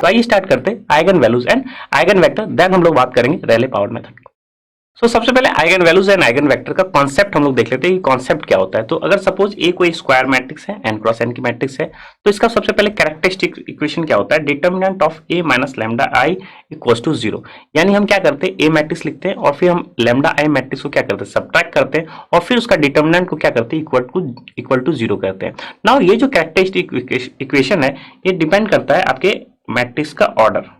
तो आइए स्टार्ट करते हैं eigen values and eigen vector, then हम लोग बात करेंगे रेले पावर मेथड। सो सबसे पहले eigen values and eigen vector का कॉन्सेप्ट हम लोग देख लेते हैं कि कॉन्सेप्ट क्या होता है। तो अगर सपोज ए कोई स्क्वायर मैट्रिक्स है, एन क्रॉस एन की मैट्रिक्स है, तो इसका सबसे पहले कैरेक्टरिस्टिक इक्वेशन क्या होता है, determinant of A minus lambda I equals to zero. यानी हम क्या करते हैं, ए मैट्रिक्स लिखते हैं और फिर हम लैम्डा आई मैट्रिक्स को क्या करते हैं, सब्ट्रैक्ट करते हैं और फिर उसका डिटर्मिनेंट को क्या करते हैं, इक्वल टू जीरो करते हैं। नाउ ये जो कैरेक्टरिस्टिक इक्वेशन है ये डिपेंड करता है आपके मैट्रिक्स का ऑर्डर।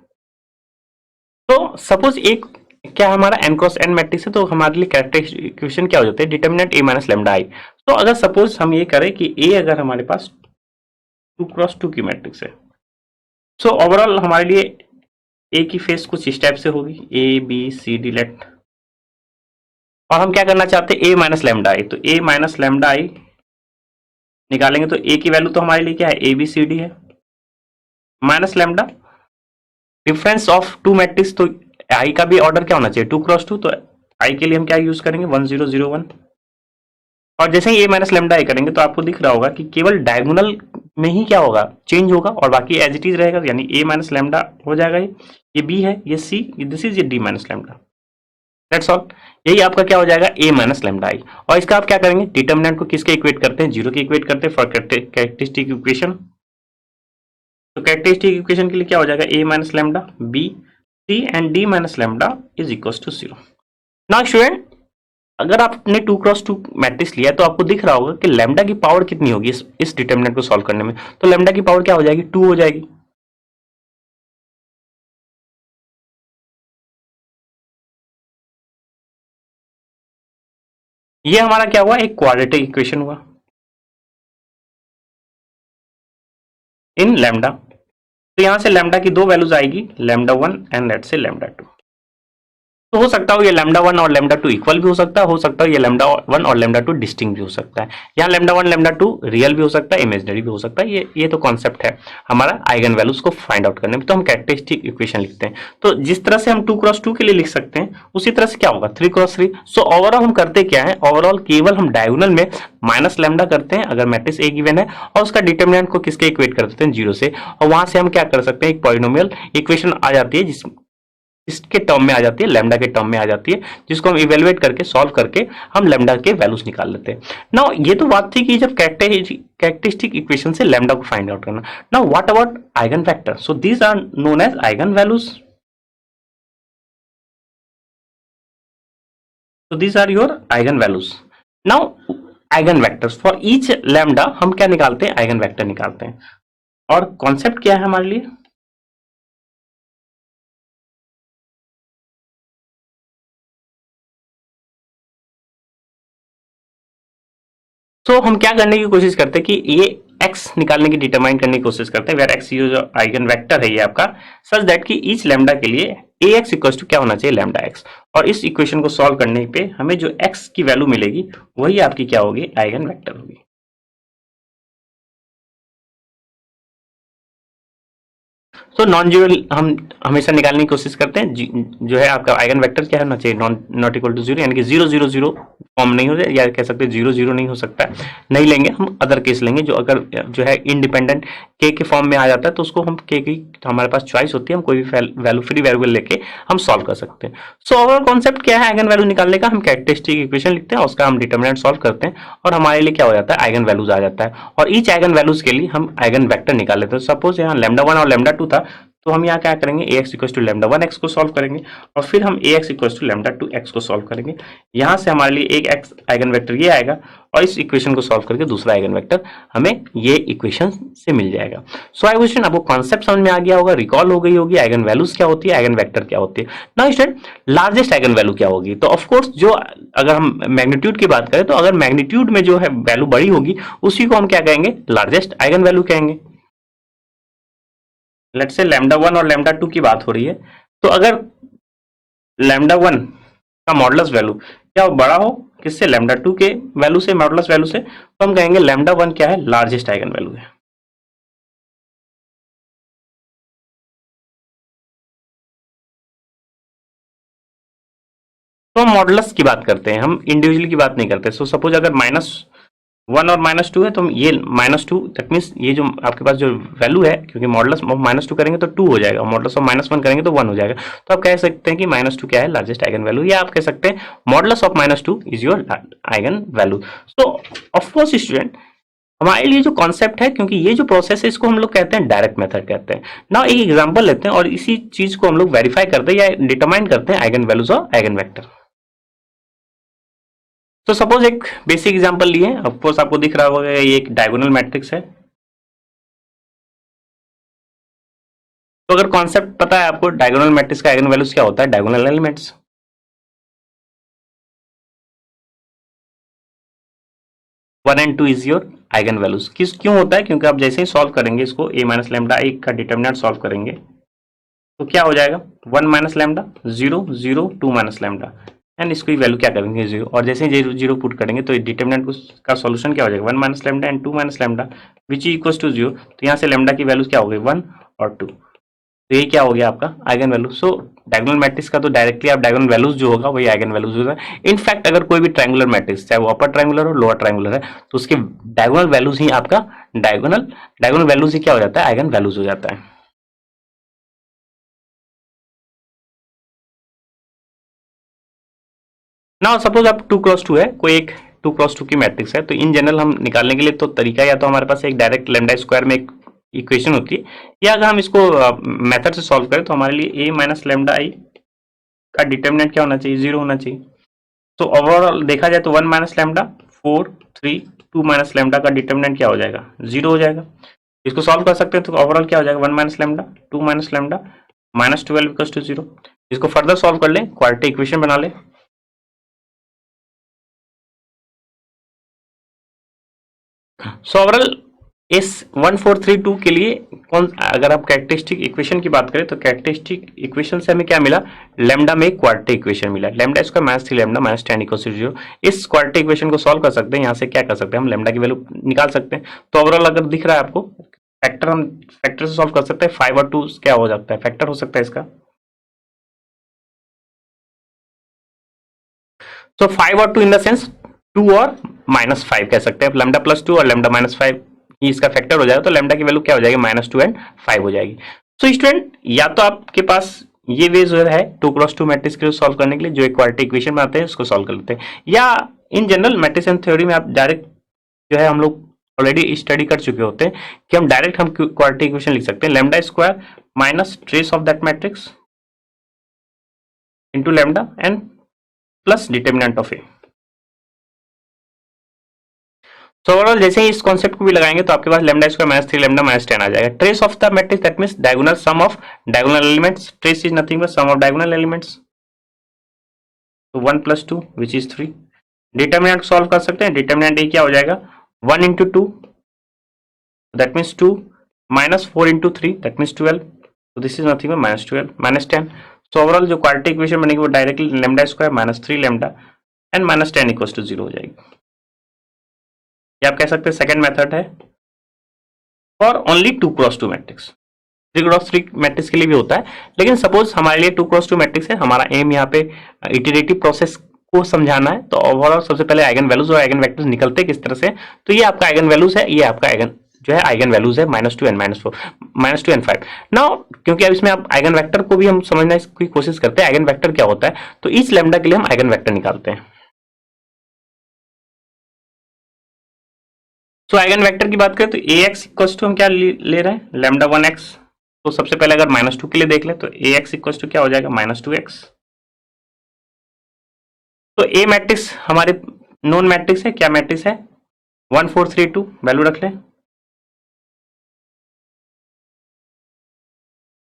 तो सपोज एक क्या हमारा एन क्रॉस एन मैट्रिक्स है, तो हमारे लिए कैरेक्टरिस्टिक इक्वेशन क्या हो जाते हैं, डिटर्मिनेंट ए माइनस लैम्डा आई। तो अगर सपोज हम ये करें कि ए अगर हमारे पास 2 क्रॉस 2 की मैट्रिक्स है, सो ओवरऑल हमारे लिए ए की फेस कुछ इस टाइप से होगी, A B C D let, और हम क्या करना चाहते हैं, ए माइनस लैम्डा आई। तो ए माइनस लैम्डा आई निकालेंगे तो ए की वैल्यू तो हमारे लिए क्या है, ए बी सी डी है, minus lambda difference of two matrix. तो आई का भी ऑर्डर क्या होना चाहिए, 2 क्रॉस 2। तो आई के लिए हम क्या यूज करेंगे, 1 0 0 1। और जैसे ही ए माइनस लेमडा आई करेंगे तो आपको दिख रहा होगा कि केवल डायगोनल में ही क्या होगा, चेंज होगा, और बाकी एज इट इज रहेगा। यानी ए माइनस लेमडा हो जाएगा, ये बी है, ये सी, दिस इज ये D minus lambda, that's all. यही आपका क्या हो जाएगा, ए माइनस लेमडा आई। और इसका आप क्या करेंगे, डिटर्मिनेंट को किसके इक्वेट करते हैं, जीरो के इक्वेट करते हैं फॉर कैरेक्टरिस्टिक इक्वेशन। तो कैरेक्टरिस्टिक इक्वेशन के लिए क्या हो जाएगा, A minus lambda B C and D minus lambda is equal to zero. Now student, अगर आपने 2 क्रॉस 2 मैट्रिक्स लिया है तो आपको दिख रहा होगा कि लैम्डा की पावर कितनी होगी इस डिटर्मिनेंट को सॉल्व करने में। तो लैम्डा की पावर क्या हो जाएगी, 2 हो जाएगी। ये हमारा क्या हुआ, एक क्वाड्रेटिक इक्वेशन हुआ इन लैम्डा। तो यहां से लैम्डा की दो वैल्यूज आएगी, lambda 1 and let's say lambda 2। तो हो सकता हो ये लैम्डा 1 और लैम्डा 2 इक्वल भी हो सकता है ये लैम्डा 1 और लैम्डा 2 डिस्टिंक्ट भी हो सकता है। यहाँ लैम्डा 1 लैम्डा 2 रियल भी हो सकता है, इमेजिनरी भी हो सकता है। ये तो कॉन्सेप्ट है हमारा आइगन वैल्यूज को फाइंड आउट करने में। तो हम कैरेक्टरिस्टिक इक्वेशन लिखते हैं, तो जिस तरह से हम 2 क्रॉस 2 के लिए लिख सकते हैं उसी तरह से क्या होगा, 3 क्रॉस 3। सो ओवरऑल हम करते क्या है, ओवरऑल केवल हम डायगोनल में माइनस लैम्डा करते हैं अगर मैट्रिक्स ए गिवन है, और उसका डिटर्मिनेंट को किसके इक्वेट कर देते हैं, जीरो से। और वहां से हम क्या कर सकते हैं, एक पॉलिनोमियल इक्वेशन आ जाती है जिस इसके टर्म में आ जाती है, लैम्डा के टर्म में आ जाती है, जिसको हम इवेलुएट करके सॉल्व करके हम लैम्डा के वैल्यूज निकाल लेते हैं। नाउ ये तो बात थी कि जब कैरेक्टरिस्टिक इक्वेशन से लैम्डा को फाइंड आउट करना। Now what about eigen vector, so these are known as eigen values. So these are your eigen values. Now eigen vectors for each lambda हम क्या निकालते हैं, eigen vector निकालते हैं। और कॉन्सेप्ट क्या है हमारे लिए, तो हम क्या करने की कोशिश करते हैं कि ये x निकालने की डिटरमाइन करने की कोशिश करते हैं, वेयर x ये जो आइगन वेक्टर है ये आपका, सच दैट कि ईच लैम्डा के लिए ax इक्वल टू क्या होना चाहिए, लैम्डा x। और इस इक्वेशन को सॉल्व करने पे हमें जो x की वैल्यू मिलेगी वही आपकी क्या होगी, आइगन वेक्टर होगी। तो नॉन जीरो हम हमेशा निकालने की कोशिश करते हैं, जो है आपका आइगन वेक्टर क्या होना चाहिए, नॉट इक्वल टू जीरो, यानी कि 0 0 0 फॉर्म नहीं हो जाए, या कह सकते हैं 0 0 नहीं हो सकता है, नहीं लेंगे हम, अदर केस लेंगे जो अगर जो है इंडिपेंडेंट के फॉर्म में आ जाता है तो उसको हम के की हमारे पास चॉइस होती है, हम कोई भी वैल्यू फ्री वेरिएबल लेके हम सॉल्व कर सकते हैं। सो ओवरऑल कॉन्सेप्ट क्या है, आइगन वैल्यू निकालने का, हम कैरेक्टरिस्टिक इक्वेशन लिखते हैं, उसका हम डिटर्मिनेंट सॉल्व करते हैं और हमारे लिए क्या हो जाता है, आइगन वैल्यूज आ जाता है। और ईच आइगन वैल्यूज के लिए हम आइगन वेक्टर निकाल लेते हैं। सपोज यहाँ लैम्डा 1 और लैम्डा 2 था, तो हम यहाँ क्या करेंगे, ax equal to lambda 1 x को सॉल्व करेंगे और फिर हम ax equal to lambda 2 x को सॉल्व करेंगे। यहाँ से हमारे लिए एक x आइगन वेक्टर ये आएगा और इस इक्वेशन को सॉल्व करके दूसरा आइगन वेक्टर हमें ये इक्वेशन से मिल जाएगा। सो आई क्वेश्चन आपको कॉन्सेप्ट समझ में आ गया होगा, रिकॉल हो गई होगी, आइगन वैल्यूज क्या होती है, आइगन वेक्टर क्या होती है। Now student, largest eigen value क्या होगी, तो ऑफकोर्स जो अगर हम मैग्नीट्यूड की बात करें तो अगर मैग्नीट्यूड में जो है वैल्यू बड़ी होगी उसी को हम क्या कहेंगे, लार्जेस्ट आइगन वैल्यू कहेंगे। लेट्स से लैम्डा 1 और लैम्डा 2 की बात हो रही है, तो अगर लैम्डा 1 का मॉडुलस वैल्यू क्या बड़ा हो किससे, लैम्डा 2 के वैल्यू से, मॉडुलस वैल्यू से, तो हम कहेंगे लैम्डा 1 क्या है, लार्जेस्ट आइगन वैल्यू है। तो हम मॉडुलस की बात करते हैं, हम इंडिविजुअल की बात नहीं करते। सो सपोज अगर 1 और -2 है, तो ये -2 दैट मीन्स ये जो आपके पास जो वैल्यू है, क्योंकि मॉडुलस ऑफ -2 करेंगे तो 2 हो जाएगा, मॉडुलस ऑफ -1 करेंगे तो 1 हो जाएगा। तो आप कह सकते हैं कि -2 क्या है, लार्जेस्ट आइगन वैल्यू, या आप कह सकते हैं modulus of -2 is your eigen value. So of course student, हमारे लिए जो कॉन्सेप्ट है, क्योंकि ये जो प्रोसेस है इसको हम लोग कहते हैं डायरेक्ट मेथड कहते हैं। ना एक एग्जांपल लेते हैं और इसी चीज को हम लोग वेरीफाई करते हैं या डिटरमाइन करते हैं आइगन वैल्यूज और आइगन वेक्टर। तो सपोज एक बेसिक एग्जांपल लिए, ऑफ कोर्स आपको दिख रहा होगा ये एक डायगोनल मैट्रिक्स है। तो अगर कॉन्सेप्ट पता है आपको डायगोनल मैट्रिक्स का आइगन वैल्यूज क्या होता है, diagonal elements. 1 and 2 is your eigen values. किस क्यों होता है, क्योंकि आप जैसे ही सॉल्व करेंगे इसको a माइनस लैम्डा एक का डिटर्मिनेंट सॉल्व करेंगे तो क्या हो जाएगा 1 minus lambda 0 0 2 minus lambda, and इसकी वैल्यू क्या करेंगे 0, और जैसे ही 0 पुट करेंगे तो डिटर्मिनेंट का सॉल्यूशन क्या हो जाएगा 1 minus lambda and 2 minus lambda which is equal to 0। तो यहाँ से लैम्डा की वैल्यूज क्या हो गई 1 और 2। तो ये क्या हो गया आपका आइगन वैल्यू। सो डायगोनल मैट्रिक्स का तो डायरेक्टली आप डायगोनल वैल्यूज जो होगा वही आइगन वैल्यूज होगा। इनफैक्ट अगर कोई भी ट्रायंगुलर मैट्रिक्स चाहे वो अपर ट्रायंगुलर हो लोअर ट्रायंगुलर है तो उसके डायगोनल वैल्यूज ही आपका डायगोनल वैल्यूज ही क्या हो जाता है आइगन वैल्यूज हो जाता है। ना सपोज आप 2x2 है, कोई एक 2x2 की मैट्रिक्स है, तो इन जनरल हम निकालने के लिए तो तरीका या तो हमारे पास एक डायरेक्ट लैम्डा स्क्वायर में एक इक्वेशन होती है, या अगर हम इसको मेथड से सॉल्व करें तो हमारे लिए a माइनस लैम्डा आई का डिटर्मिनेंट क्या होना चाहिए 0 होना चाहिए। तो ओवरऑल देखा जाए तो 1 माइनस लैम्डा 4 3 2 माइनस लैम्डा का डिटर्मिनेंट क्या हो जाएगा 0 हो जाएगा। इसको सॉल्व कर सकते हैं तो ओवरऑल क्या हो जाएगा 1 minus lambda 2 minus lambda -12 equals to 0। इसको फर्दर सॉल्व कर लें, क्वाड्रेटिक इक्वेशन बना लें। सो ओवरऑल इस 1432 के लिए कौन, अगर आप कैरेक्टरिस्टिक इक्वेशन की बात करें तो कैरेक्टरिस्टिक इक्वेशन से हमें क्या मिला, लैम्डा में क्वाड्रेटिक इक्वेशन मिला, lambda square -3 lambda -10 equal to 0। इस क्वाड्रेटिक इक्वेशन को सॉल्व कर सकते हैं, यहाँ से क्या कर सकते हैं हम लैम्डा की वैल्यू निकाल सकते हैं। तो ओवरऑल अगर दिख रहा है आपको फैक्टर, हम फैक्टर से सॉल्व कर सकते हैं, 5 और 2 क्या हो जाता है फैक्टर हो सकता है इसका। तो 5 और 2 इन द सेंस 2 और -5 कह सकते हैं, लैम्डा +2 और लैम्डा -5 इसका फैक्टर हो जाएगा, तो लैम्डा की वैल्यू क्या हो जाएगी -2 एंड 5 हो जाएगी। सो स्टूडेंट या तो आपके पास ये वे जो है 2x2 मैट्रिक्स के सॉल्व करने के लिए जो एक क्वाड्रेटिक इक्वेशन बनाते हैं उसको सॉल्व कर लेते हैं, या in general matrix and theory में आप डायरेक्ट जो है हम लोग ऑलरेडी स्टडी कर चुके होते हैं कि हम डायरेक्ट हम क्वाड्रेटिक इक्वेशन लिख सकते हैं, lambda square minus trace of that matrix into lambda and plus determinant of A. तो ओवरऑल जैसे ही इस कॉन्सेप्ट को भी लगाएंगे तो आपके पास लैम्डा स्क्वायर -3 लैम्डा -10 आ जाएगा। Trace of the matrix that means diagonal sum of diagonal elements, trace is nothing but sum of diagonal elements, तो 1 + 2 विच इज 3। डिटर्मिनेंट सॉल्व कर सकते हैं, डिटर्मिनेंट ए क्या हो जाएगा 1 × 2 दैट मींस 2 -4 × 3 दैट मींस 12, तो this is nothing but -12 -10। So overall जो quadratic equation बनेगी वो directly lambda square -3 lambda and -10 equals to 0 हो जाएगी। या आप कह सकते हैं सेकंड मेथड है for only 2x2 matrix. 3x3 matrix के लिए भी होता है, लेकिन सपोज हमारे लिए 2x2 मैट्रिक्स है, हमारा एम यहाँ पे इटरेटिव प्रोसेस को समझाना है, तो ओवरऑल सबसे पहले आइगन वैल्यूज और आइगन वेक्टर्स निकलते किस तरह से, तो ये आपका आइगन वैल्यूज है, ये आपका आइगन जो है आइगन वैल्यूज है -2 एंड -4 -2 एंड 5। नाउ क्योंकि अब इसमें आप आइगन वेक्टर को भी हम समझने की कोशिश करते हैं, आइगन वेक्टर क्या होता है, तो इस लैम्डा के लिए हम आइगन वेक्टर निकालते हैं। तो आइगन वेक्टर की बात करें तो ax इक्वल्स टू हम क्या ले रहे हैं लैम्डा 1x। तो सबसे पहले अगर -2 के लिए देख ले तो ax इक्वल्स टू क्या हो जाएगा -2x। तो a मैट्रिक्स हमारे नोन मैट्रिक्स है, क्या मैट्रिक्स है 1 4 3 2, वैल्यू रख लें।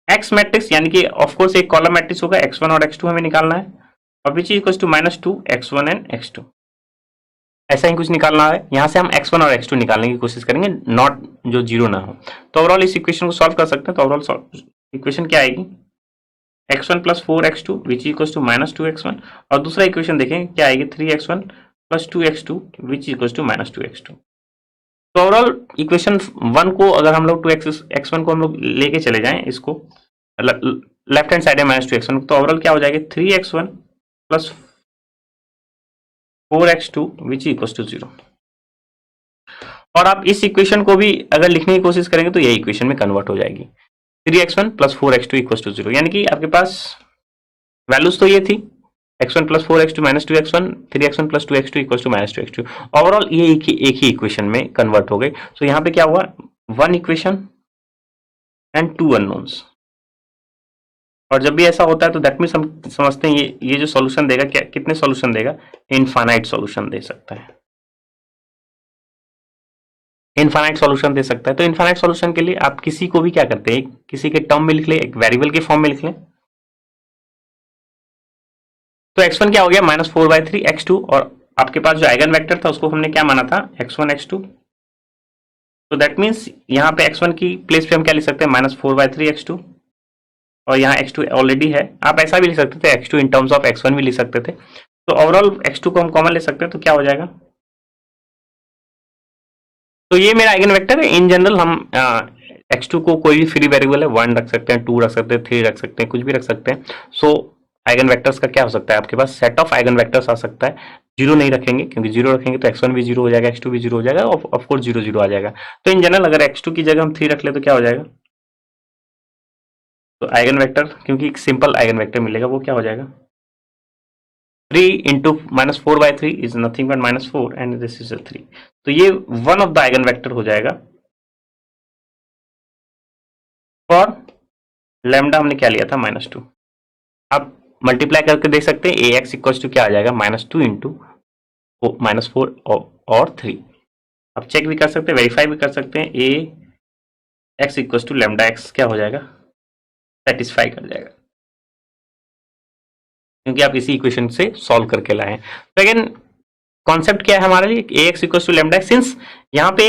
x मैट्रिक्स यानी कि ऑफ कोर्स एक कॉलम मैट्रिक्स होगा, x1 और x2 हमें निकालना है, और विच equals to -2 x1 and x2, ऐसा ही कुछ निकालना है। यहाँ से हम x1 और x2 निकालने की कोशिश करेंगे, नॉट जो 0 ना हो। तो ओवरऑल इस इक्वेशन को सॉल्व कर सकते हैं, तो ओवरऑल इक्वेशन क्या आएगी x1 + 4x2 which equals to -2x1, और दूसरा इक्वेशन देखें क्या आएगी 3x1 + 2x2 which equals to -2x2। तो ओवरऑल इक्वेशन 1 को अगर हम लोग 2x1 को हम लोग लेके चले जाएं इसको लेफ्ट हैंड साइड है -2x1, तो ओवरऑल क्या हो जाएगा 3x1 + 4x2 which equals to 0। और आप इस इक्वेशन को भी अगर लिखने की कोशिश करेंगे तो ये इक्वेशन में कन्वर्ट हो जाएगी 3x1 plus 4x2 equal to 0, यानी कि आपके पास वैल्यूज तो ये थी x1 plus 4x2 minus 2x1, 3x1 plus 2x2 equal to minus 2x2। Overall ये एक ही इक्वेशन में कन्वर्ट हो गई। सो यहाँ पे क्या हुआ, 1 इक्वेशन एंड 2 अननोन्स। और जब भी ऐसा होता है तो दैट मीन्स हम समझते हैं ये जो सॉल्यूशन देगा क्या, कितने सॉल्यूशन देगा, इनफाइनाइट सॉल्यूशन दे सकता है, इनफाइनाइट सॉल्यूशन दे सकता है। तो इनफाइनाइट सॉल्यूशन के लिए आप किसी को भी क्या करते हैं, किसी के टर्म में लिख ले, एक वेरिएबल के फॉर्म में लिख लें। तो x1 क्या हो गया, -4/3 x2, और आपके पास जो आइगन वेक्टर था उसको हमने क्या माना था, x1 x2। तो दैट मीन्स यहाँ पे x1 की प्लेस पे हम क्या लिख सकते हैं, -4/3 x2, और यहाँ x2 ऑलरेडी है। आप ऐसा भी लिख सकते थे, x2 in terms of x1 भी लिख सकते थे। तो ओवरऑल x2 को हम कॉमन ले सकते हैं, तो क्या हो जाएगा, तो ये मेरा आइगन वेक्टर है। इन जनरल हम x2 को कोई भी फ्री वेरिएबल है 1 रख सकते हैं, 2 रख सकते हैं, 3 रख सकते हैं, कुछ भी रख सकते हैं। सो आइगन वेक्टर्स का क्या हो सकता है, आपके पास सेट ऑफ आइगन वेक्टर्स आ सकता है। जीरो नहीं रखेंगे, क्योंकि जीरो रखेंगे तो x1 भी जीरो हो जाएगा, x2 भी जीरो हो जाएगा, और ऑफकोर्स 0 0 आ जाएगा। तो इन जनरल अगर x2 की जगह हम 3 रख ले तो क्या हो जाएगा, तो आइगन वेक्टर, क्योंकि एक सिंपल आइगन वेक्टर मिलेगा, वो क्या हो जाएगा, 3 into -4/3 is nothing but -4 and this is 3। तो ये one of the eigen vector हो जाएगा फॉर लैम्डा। हमने क्या लिया था, -2। आप मल्टीप्लाई करके देख सकते हैं, ए एक्स इक्वल टू क्या आ जाएगा, -2 इंटू -4 और 3। आप चेक भी कर सकते हैं, वेरीफाई भी कर सकते हैं, A X equal to lambda X क्या हो जाएगा, सेटिस्फाई कर जाएगा, क्योंकि आप इसी इक्वेशन से सॉल्व करके लाए हैं। तो अगेन कॉन्सेप्ट क्या है हमारे लिए, A X equal to lambda X, since यहाँ पे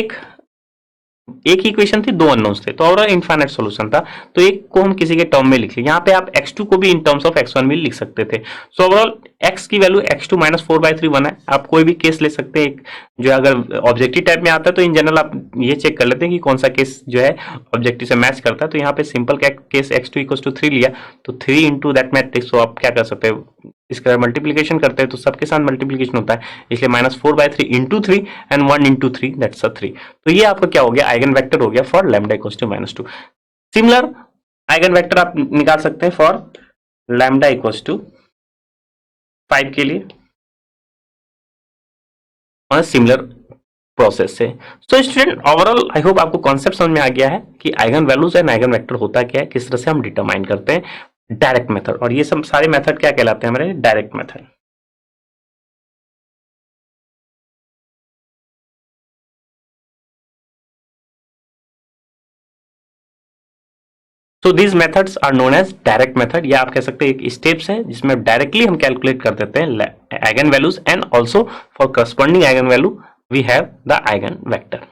एक ही इक्वेशन थी, 2 अननोन्स थे, तो ओवरऑल इनफाइनाइट सॉल्यूशन था। तो एक को हम किसी के टर्म में लिख लें, यहाँ पे आप x2 को भी इन टर्म्स ऑफ x1 भी लिख सकते थे। सो ओवरऑल x की वैल्यू x2 -4/3 1 है। आप कोई भी केस ले सकते हैं, एक जो अगर ऑब्जेक्टिव टाइप में आता है तो इन जनरल आप ये चेक कर लेते हैं कि कौन सा केस जो है ऑब्जेक्टिव से मैच करता है। तो यहाँ पे सिंपल केस x2 = 3 लिया, तो 3 इंटू दैट मैट्रिक्स। तो आप क्या कर सकते हैं, इसका मल्टीप्लीकेशन करते हैं तो सबके साथ मल्टीप्लीकेशन होता है, इसलिए -4/3 इंटू 3 एंड 1 इंटू 3 दैट्स 3। तो ये आपका क्या हो गया, आइगन वेक्टर हो गया for lambda equals to -2। Similar eigen vector आप निकाल सकते हैं फॉर लैम्डा इक्वल्स टू 5 के लिए, और सिमिलर प्रोसेस से। So student overall I hope आपको कॉन्सेप्ट समझ में आ गया है कि eigen values and eigen vector होता क्या है, किस तरह से हम डिटरमाइन करते हैं, डायरेक्ट मेथड। और ये सब सारे मेथड क्या कहलाते हैं हमारे, direct method. So these methods are known as direct method, या आप कह सकते हैं एक स्टेप्स है जिसमें डायरेक्टली हम कैलकुलेट कर देते हैं eigen values, and also for corresponding eigen value we have the eigen vector.